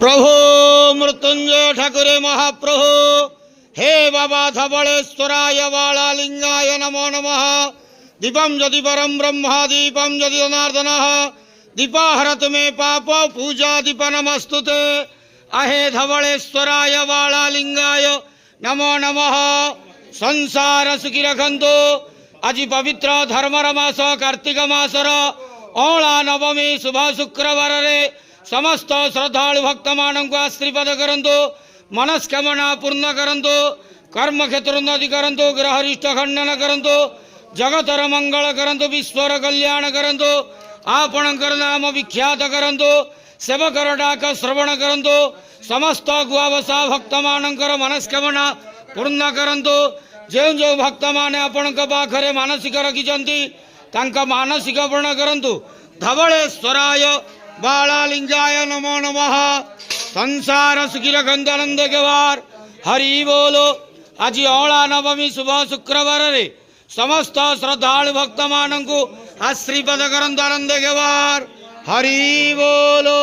प्रभु मृत्युंजय ठाकुरे महाप्रभु हे बाबा धवलेश्वराय बालालिंगाय नमो नमः। दीपम यदि परम ब्रह्म दीपम यदि जनार्दनः दीपाहरत में पाप पूजा दीप नमस्तुते। अहे धवलेश्वराय बालालिंगाय नमो नमः। संसार सुखी रखंतु। आज पवित्र धर्मर मास कार्तिक मासर अला नवमी शुभ शुक्रवार रे समस्त श्रद्धालु भक्त मानक आशीर्वाद करंतु। मनस्कामना पूर्ण करंतु। कर्म क्षेत्र उन्नति करंतु। ग्रहरिष्ट खंडन करंतु। जगतर मंगल करंतु। विश्वर कल्याण करंतु। आपणकर नाम विख्यात करंतु। सेवकर डाक श्रवण करंतु। समस्त गुआवसा भक्त मानकर मनस्कामना पूर्ण करंतु। जो जो भक्त माने आपण पाखरे मानसिक रखिछंती तांका मानसिक पूर्ण करंतु। धवलेश्वराय बालालिंगाय नमो नमः। संसार सुखी रखंतु आनंद केवार हरि बोलो। आज अला नवमी शुभ शुक्रवार रे समस्त श्रद्धालु भक्त मानकु आशीर्वाद करंतु आनंद केवार हरि बोलो।